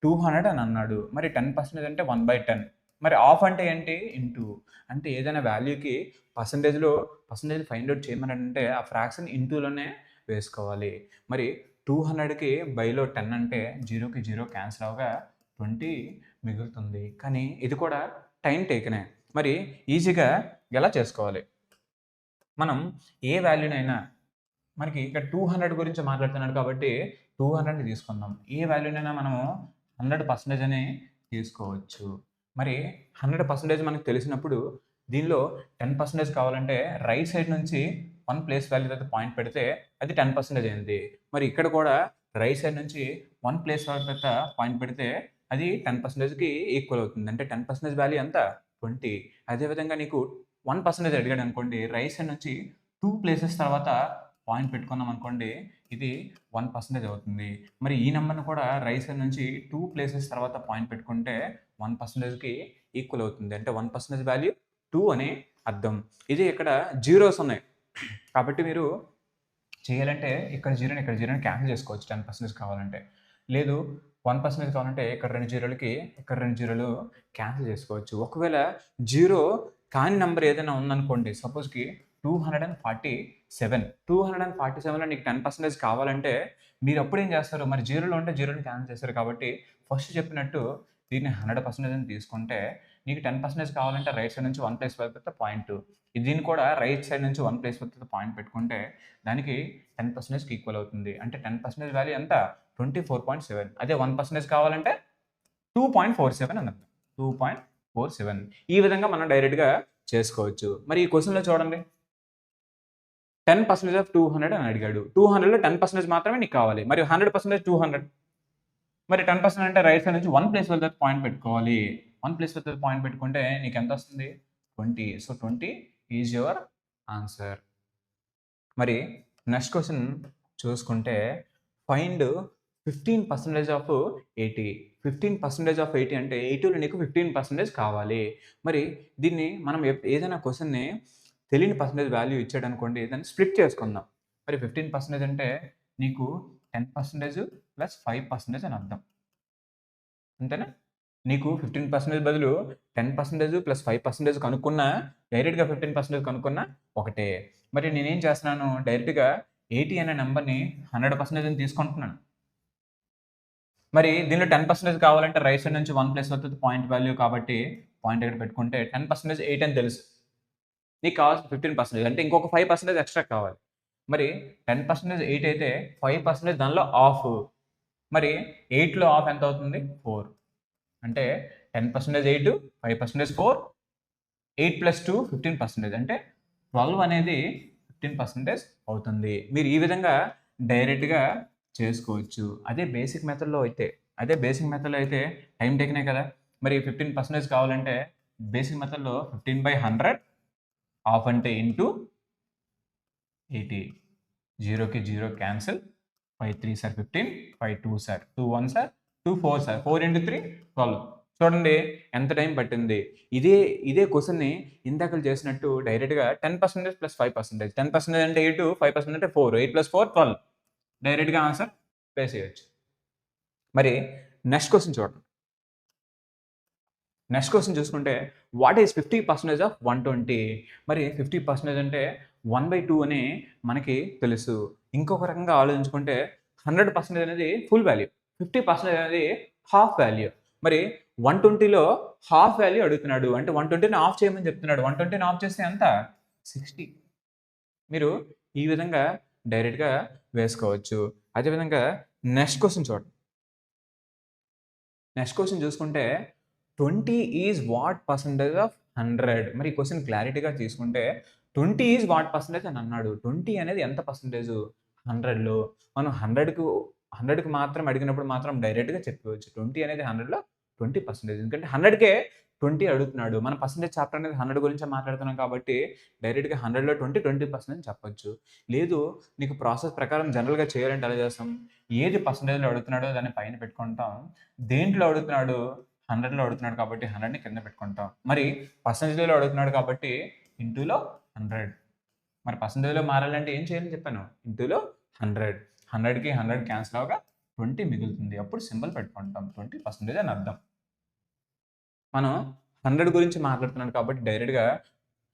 200 అని అన్నాడు. మరి 10% అంటే 1/10. మరి ఆఫ్ అంటే ఏంటి? ఇంటూ. అంటే ఏదైనా వాల్యూకి పర్సెంటేజ్ ఫైండ్ ఔట్ చేయమనంటే ఆ ఫ్రాక్షన్ ఇంటూలోనే వేసుకోవాలి. మరి 200కి బైలో 10 అంటే 0కి 0 క్యాన్సిల్ అవ్వగా 20 మిగులుతుంది. కానీ ఇది కూడా టైమ్ టేకనే. మరి ఈజీగా ఎలా చేసుకోవాలి? మనం ఏ వాల్యూనైనా మనకి ఇక్కడ 200 గురించి మాట్లాడుతున్నాడు కాబట్టి 200ని తీసుకుందాం. ఏ వాల్యూనైనా మనము 100% అని తీసుకోవచ్చు. మరి 100% మనకు తెలిసినప్పుడు దీనిలో 10% కావాలంటే రైట్ సైడ్ నుంచి 1 ప్లేస్ వాల్యూ దగ్గర పాయింట్ పెడితే అది 10% అయింది. మరి ఇక్కడ కూడా రైట్ సైడ్ నుంచి 1 ప్లేస్ వాల్యూ దగ్గర పాయింట్ పెడితే అది 10%కి ఈక్వల్ అవుతుంది. అంటే 10% వాల్యూ ఎంత? 20. అదేవిధంగా నీకు 1% అడిగాడు అనుకోండి, రైట్ సైడ్ నుంచి 2 ప్లేసెస్ తర్వాత పాయింట్ పెట్టుకున్నాం అనుకోండి, ఇది 1% అవుతుంది. మరి ఈ నంబర్‌ని కూడా రైట్ సైడ్ నుంచి 2 ప్లేసెస్ తర్వాత పాయింట్ పెట్టుకుంటే 1%కి ఈక్వల్ అవుతుంది. అంటే 1% వాల్యూ 2 అని అర్థం. ఇది ఇక్కడ జీరోస్ ఉన్నాయి. కాబట్టి మీరు చేయాలంటే ఇక్కడ జీరోని క్యాన్సిల్ చేసుకోవచ్చు 10% కావాలంటే. లేదు 1% కావాలంటే ఇక్కడ 2 జీరోలకి ఇక్కడ 2 జీరోలు క్యాన్సిల్ చేసుకోవచ్చు. ఒకవేళ జీరో కాని నంబర్ ఏదైనా ఉందనుకోండి, సపోజ్‌కి 247. 247లో నీకు 10% కావాలంటే మీరప్పుడు ఏం చేస్తారు? మరి జీరోలో ఉంటే జీరోని క్యాన్సిల్ చేస్తారు కాబట్టి ఫస్ట్ చెప్పినట్టు దీన్ని 100% అని తీసుకుంటే నీకు 10% కావాలంటే రైట్ సైడ్ నుంచి 1 ప్లేస్ పెడితే పాయింట్. దీన్ని కూడా రైట్ సైడ్ నుంచి 1 ప్లేస్ పెడితే పాయింట్ పెట్టుకుంటే దానికి 10%కి ఈక్వల్ అవుతుంది. అంటే 10% వాల్యూ ఎంత? 24.7. అదే 1% కావాలంటే 2.47 అని అర్థం. 2.47. ఈ విధంగా మనం డైరెక్ట్‌గా చేసుకోవచ్చు. మరి ఈ క్వెషన్‌లో చూడండి. 10% ఆఫ్ 200 అని అడిగాడు. 200లో 10% మాత్రమే నీకు కావాలి. మరి 100% 200. మరి 10% అంటే రైట్ సైడ్ నుంచి 1 ప్లేస్ వద్ద పాయింట్ పెట్టుకోవాలి. 1 ప్లేస్ వద్ద పాయింట్ పెట్టుకుంటే నీకు ఎంత వస్తుంది? 20. So 20 is your answer. మరి నెక్స్ట్ క్వెషన్ చూసుకుంటే ఫైండ్ 15% ఆఫ్ 80. 15% ఆఫ్ 80 అంటే 80లో నీకు 15% కావాలి. మరి దీన్ని మనం ఏదైనా క్వెషన్‌ని తెలియని పర్సెంటేజ్ వాల్యూ ఇచ్చాడనుకోండి, దాన్ని స్ప్లిట్ చేసుకుందాం. మరి 15% అంటే నీకు 10% ప్లస్ 5% అని అర్థం. అంతేనా? నీకు 15% బదులు 10% ప్లస్ 5% కనుక్కున్నా డైరెక్ట్గా 15% కనుక్కున్నా ఒకటే. మరి నేనేం చేస్తున్నాను, డైరెక్ట్గా 80 అనే నెంబర్ని 100% అని తీసుకుంటున్నాను. మరి దీనిలో 10% కావాలంటే రైట్ సైడ్ నుంచి 1 ప్లస్ అవుతుంది పాయింట్ వాల్యూ కాబట్టి పాయింట్ ఇక్కడ పెట్టుకుంటే 10% 8 అని తెలుసు. నీకు కావాల్సిన 15% అంటే ఇంకొక 5% ఎక్స్ట్రా కావాలి. మరి 10% 8 అయితే 5% దానిలో హాఫ్. మరి 8లో హాఫ్ ఎంత అవుతుంది? 4. అంటే 10% 8, 5% 4, 8 ప్లస్ 2 15% అంటే 12 అనేది 15% అవుతుంది. మీరు ఈ విధంగా డైరెక్ట్‌గా చేసుకోవచ్చు. అదే బేసిక్ మెథడ్‌లో అయితే టైమ్ టేకనే కదా! మరి 15% కావాలంటే బేసిక్ మెథడ్‌లో 15/100 హాఫ్ అంటే ఇంటూ 80. 0కి 0 cancel. 5 3 sir 15, 5 2 sir 2 1 sir 2 4 sir 4 into 3 12. చూడండి ఎంత టైం పట్టింది. ఇదే క్వెషన్‌ని ఇందాకలు చేసినట్టు డైరెక్ట్‌గా 10% ప్లస్ 5%. 10% అంటే 8, 5% అంటే 4. 8 ప్లస్ 4 12. డైరెక్ట్‌గా ఆన్సర్ వేసేయొచ్చు. మరి నెక్స్ట్ క్వెషన్ చూడండి. నెక్స్ట్ క్వెషన్ చూసుకుంటే వాట్ ఈస్ 50% ఆఫ్ 120? మరి 50% అంటే 1/2 అని మనకి తెలుసు. ఇంకొక రకంగా ఆలోచించుకుంటే 100% అనేది ఫుల్ వాల్యూ. 50% అనేది హాఫ్ వాల్యూ. మరి 120లో హాఫ్ వాల్యూ అడుగుతున్నాడు. అంటే 120ని ఆఫ్ చేయమని చెప్తున్నాడు. 120ని ఆఫ్ చేస్తే ఎంత? 60. మీరు ఈ విధంగా డైరెక్ట్‌గా వేసుకోవచ్చు. అదేవిధంగా నెక్స్ట్ క్వెషన్ చూడండి. నెక్స్ట్ క్వెషన్ చూసుకుంటే 20 ఈజ్ వాట్ పర్సెంటేజ్ ఆఫ్ 100? మరి ఈ క్వెషన్ క్లారిటీగా తీసుకుంటే 20 ఈజ్ వాట్ పర్సెంటేజ్ అని అన్నాడు. 20 అనేది ఎంత పర్సెంటేజు 100లో? మనం 100కి మాత్రం అడిగినప్పుడు మాత్రం డైరెక్ట్‌గా చెప్పవచ్చు. 20 అనేది 100లో 20%. ఎందుకంటే 100కే 20 అడుగుతున్నాడు. మన పర్సెంటేజ్ చాప్టర్ అనేది 100 గురించే మాట్లాడుతున్నాం కాబట్టి డైరెక్ట్‌గా 100లో 20% అని చెప్పొచ్చు. లేదు నీకు ప్రాసెస్ ప్రకారం జనరల్‌గా చేయాలంటే ఎలా చేస్తాం? ఏది పర్సెంటేజ్‌లో అడుగుతున్నాడో దాన్ని పైన పెట్టుకుంటాం. దేంట్లో అడుగుతున్నాడు? 100లో అడుగుతున్నాడు కాబట్టి 100ని కింద పెట్టుకుంటాం. మరి పర్సెంటేజ్‌లో అడుగుతున్నాడు కాబట్టి ఇంటూలో 100. మరి పర్సెంటేజ్‌లో మారాలంటే ఏం చేయాలని చెప్పాను? ఇంటూలో 100. 100కి 100 క్యాన్సిల్ అవ్వగా 20 మిగులుతుంది. అప్పుడు సింబల్ పెట్టుకుంటాం. 20% అని అర్థం. మనం 100 గురించి మాట్లాడుతున్నాడు కాబట్టి డైరెక్ట్‌గా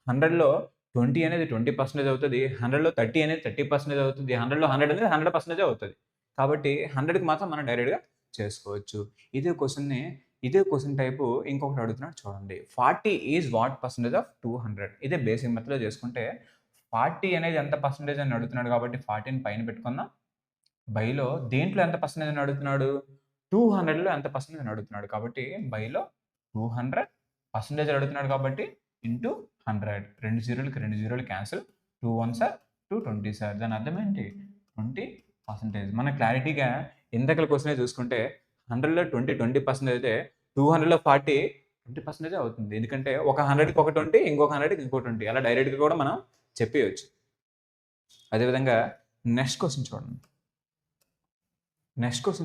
100లో 20 అనేది 20% అవుతది. 100లో 30 అనేది 30% అవుతుంది. 100లో 100 అనేది 100% అవుతది. కాబట్టి 100కి మాత్రం మనం డైరెక్ట్‌గా చేసుకోవచ్చు. ఇదే క్వెషన్ టైపు ఇంకొకటి అడుగుతున్నాడు చూడండి. 40 ఈజ్ వాట్ పర్సెంటేజ్ ఆఫ్ 200? ఇదే బేసిక్ మెథడ్‌లో చేసుకుంటే 40 అనేది ఎంత పర్సెంటేజ్ అని అడుగుతున్నాడు కాబట్టి 40ని పైన పెట్టుకుందాం. బైలో దేంట్లో ఎంత పర్సెంటేజ్ అని అడుగుతున్నాడు? 200లో ఎంత పర్సెంటేజ్ అని అడుగుతున్నాడు. కాబట్టి బైలో 200 పర్సెంటేజ్ అడుగుతున్నాడు కాబట్టి ఇంటూ 100. 2 జీరోలకి 2 జీరోలు క్యాన్సిల్. 2 ones are 220 sir. దాని అర్థం ఏంటి? 20%. మన క్లారిటీగా ఇందాకల క్వెషనే చూసుకుంటే 100లో 20% అయితే 200లో 40 20% అవుతుంది. ఎందుకంటే ఒక 100కి ఒక 20 ఇంకొక 100కి ఇంకో 20 అలా డైరెక్ట్‌గా కూడా మనం చెప్పేయొచ్చు. అదేవిధంగా నెక్స్ట్ క్వెషన్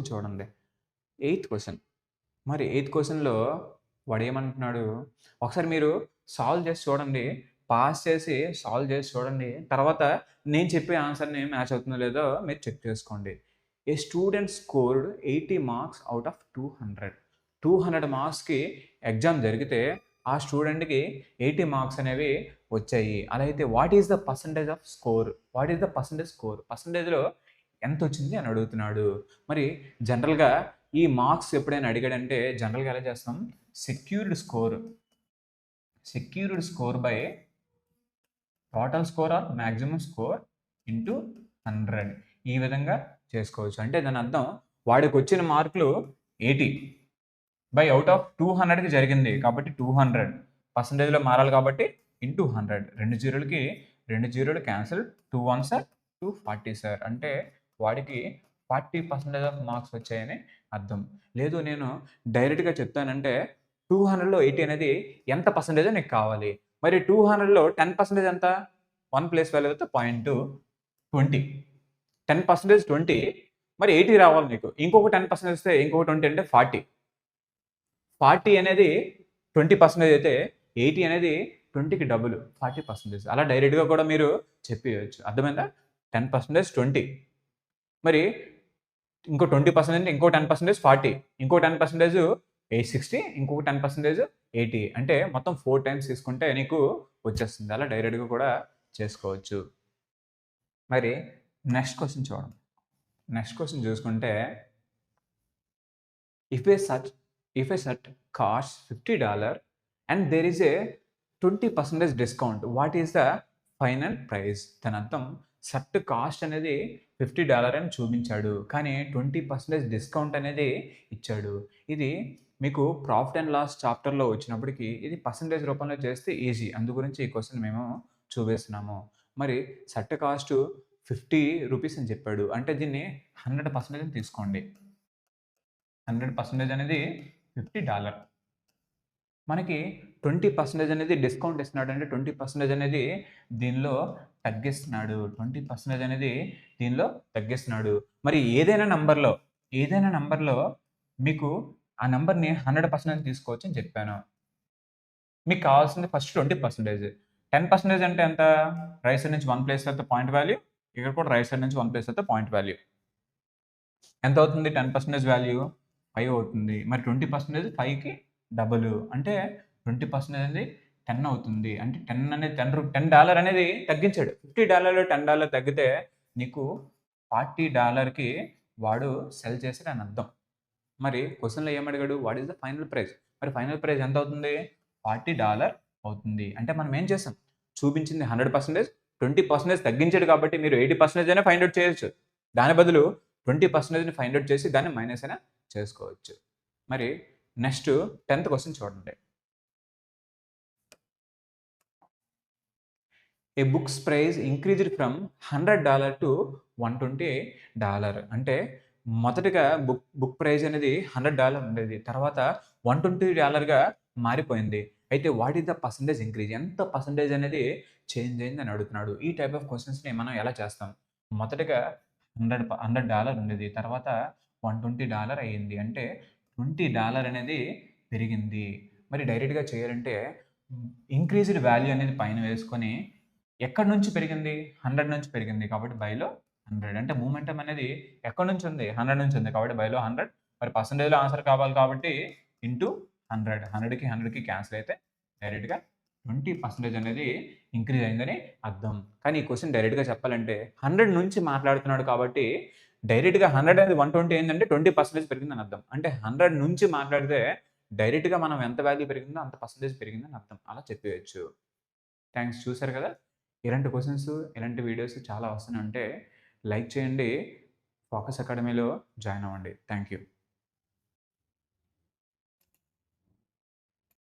చూడండి. Eighth question. మరి ఎయిత్ క్వెషన్‌లో వాడేమంటున్నాడు? ఒకసారి మీరు సాల్వ్ చేసి చూడండి. పాజ్ చేసి సాల్వ్ చేసి చూడండి. తర్వాత నేను చెప్పే ఆన్సర్‌ని మ్యాచ్ అవుతుందో లేదో మీరు చెక్ చేసుకోండి. A student scored 80 marks out of 200. 200 మార్క్స్‌కి ఎగ్జామ్ జరిగితే ఆ స్టూడెంట్‌కి 80 మార్క్స్ అనేవి వచ్చాయి. అలా అయితే what is the percentage of score? What is the percentage score? పర్సెంటేజ్‌లో ఎంతొచ్చింది అని అడుగుతున్నాడు. మరి జనరల్‌గా ఈ మార్క్స్ ఎప్పుడైనా అడిగాడంటే జనరల్‌గా ఎలా చేస్తాం? Secured score by total score or maximum score into 100. ఈ విధంగా చేసుకోవచ్చు. అంటే దాని అర్థం వాడికి వచ్చిన మార్కులు 80 బై ఔట్ ఆఫ్ 200కి జరిగింది కాబట్టి 200 పర్సెంటేజ్‌లో మారాలి కాబట్టి ఇంటూ 100. 2 జీరోలకి 2 జీరోలు క్యాన్సిల్. 2 ones are 240 sir. అంటే వాడికి 40% ఆఫ్ మార్క్స్ వచ్చాయని అర్థం. లేదు నేను డైరెక్ట్‌గా చెప్తానంటే 200లో 80 అనేది ఎంత పర్సెంటేజో నీకు కావాలి. మరి 200లో 10% ఎంత? 1 ప్లేస్ వాల్యూ అయితే 0.20. 10% 20 మరి 80 రావాలి నీకు. ఇంకొక 10% వస్తే ఇంకొక 20 అంటే 40. 40 అనేది 20% అయితే 80 అనేది 20కి డబుల్ 40%. అలా డైరెక్ట్‌గా కూడా మీరు చెప్పేయొచ్చు. అర్థమైందా? 10% 20. మరి ఇంకో 20% అంటే ఇంకో 10% 40. ఇంకో 10% 860, ఇంకొక 10% 80, అంటే మొత్తం 4 టైమ్స్ తీసుకుంటే నీకు వచ్చేస్తుంది. అలా డైరెక్ట్‌గా కూడా చేసుకోవచ్చు. మరి నెక్స్ట్ క్వెషన్ చూడండి. నెక్స్ట్ క్వెషన్ చూసుకుంటే if a set costs $50 and there is a 20% discount, what is the final price? దాని అర్థం షర్ట్ కాస్ట్ అనేది $50 అని చూపించాడు, కానీ 20% డిస్కౌంట్ అనేది ఇచ్చాడు. ఇది మీకు ప్రాఫిట్ అండ్ లాస్ చాప్టర్లో వచ్చినప్పటికీ ఇది పర్సంటేజ్ రూపంలో చేస్తే ఈజీ, అందు గురించి ఈ క్వశ్చన్ మేము చూపిస్తున్నాము. మరి షర్ట్ కాస్ట్ ₹50 అని చెప్పాడు, అంటే దీన్ని 100% తీసుకోండి. 100% అనేది $50. మనకి 20% అనేది డిస్కౌంట్ ఇస్తున్నాడు, అంటే 20% అనేది దీనిలో తగ్గిస్తున్నాడు. 20% అనేది దీనిలో తగ్గిస్తున్నాడు. మరి ఏదైనా నంబర్లో మీకు ఆ నంబర్‌ని 100% తీసుకోవచ్చు అని చెప్పాను. మీకు కావాల్సింది ఫస్ట్ 20%. 10% అంటే ఎంత? రైట్ సైడ్ నుంచి 1 ప్లేస్ అయితే పాయింట్ వాల్యూ, ఇక్కడ కూడా రైట్ సైడ్ నుంచి 1 ప్లేస్ అయితే పాయింట్ వాల్యూ. ఎంత అవుతుంది? 10% వాల్యూ 5 అవుతుంది. మరి 20% 5కి డబుల్, అంటే 20% అనేది 10 అవుతుంది. అంటే $10 అనేది తగ్గించాడు. $50 $10 తగ్గితే నీకు $40కి వాడు సెల్ చేసాడు అని అర్థం. మరి క్వెషన్‌లో ఏమడిగాడు? What is the final price? మరి ఫైనల్ ప్రైస్ ఎంత అవుతుంది? $40 అవుతుంది. అంటే మనం ఏం చేసాం? చూపించింది 100%, 20% తగ్గించాడు కాబట్టి మీరు 80% అయినా ఫైండ్ ఔట్ చేయొచ్చు. దాని బదులు 20%ని ఫైండ్ ఔట్ చేసి దాన్ని మైనస్ అయినా చేసుకోవచ్చు. మరి నెక్స్ట్ 10th క్వెషన్ చూడండి. A books price increased from $100 to $120. అంటే మొదటగా బుక్ ప్రైస్ అనేది $100 ఉండేది, తర్వాత $120గా మారిపోయింది. అయితే what is the percentage increase? ఎంత పర్సెంటేజ్ అనేది చేంజ్ అయింది అని అడుగుతున్నాడు. ఈ టైప్ ఆఫ్ క్వెషన్స్‌ని మనం ఎలా చేస్తాం? మొదటగా $100 ఉండేది, తర్వాత $120 అయ్యింది, అంటే $20 అనేది పెరిగింది. మరి డైరెక్ట్‌గా చేయాలంటే ఇంక్రీజ్డ్ వాల్యూ అనేది పైన వేసుకొని ఎక్కడి నుంచి పెరిగింది? 100 నుంచి పెరిగింది కాబట్టి బైలో 100. అంటే మొమెంటం అనేది ఎక్కడి నుంచి ఉంది? 100 నుంచి ఉంది కాబట్టి బైలో 100. మరి పర్సెంటేజ్‌లో ఆన్సర్ కావాలి కాబట్టి ఇంటూ 100. 100కి 100కి క్యాన్సిల్ అయితే డైరెక్ట్‌గా 20% అనేది ఇంక్రీజ్ అయిందని అర్థం. కానీ ఈ క్వెషన్ డైరెక్ట్‌గా చెప్పాలంటే 100 నుంచి మాట్లాడుతున్నాడు కాబట్టి డైరెక్ట్‌గా 100 అనేది 120 అయిందంటే 20% పెరిగిందని అర్థం. అంటే 100 నుంచి మాట్లాడితే డైరెక్ట్‌గా మనం ఎంత వాల్యూ పెరిగిందో అంత పర్సెంటేజ్ పెరిగిందని అర్థం. అలా చెప్పేయొచ్చు. థాంక్స్. చూసారు కదా! ఇలాంటి క్వెషన్స్, ఇలాంటి వీడియోస్ చాలా వస్తూనే ఉంటే లైక్ చేయండి. ఫోకస్ అకాడమీలో జాయిన్ అవ్వండి. Thank you.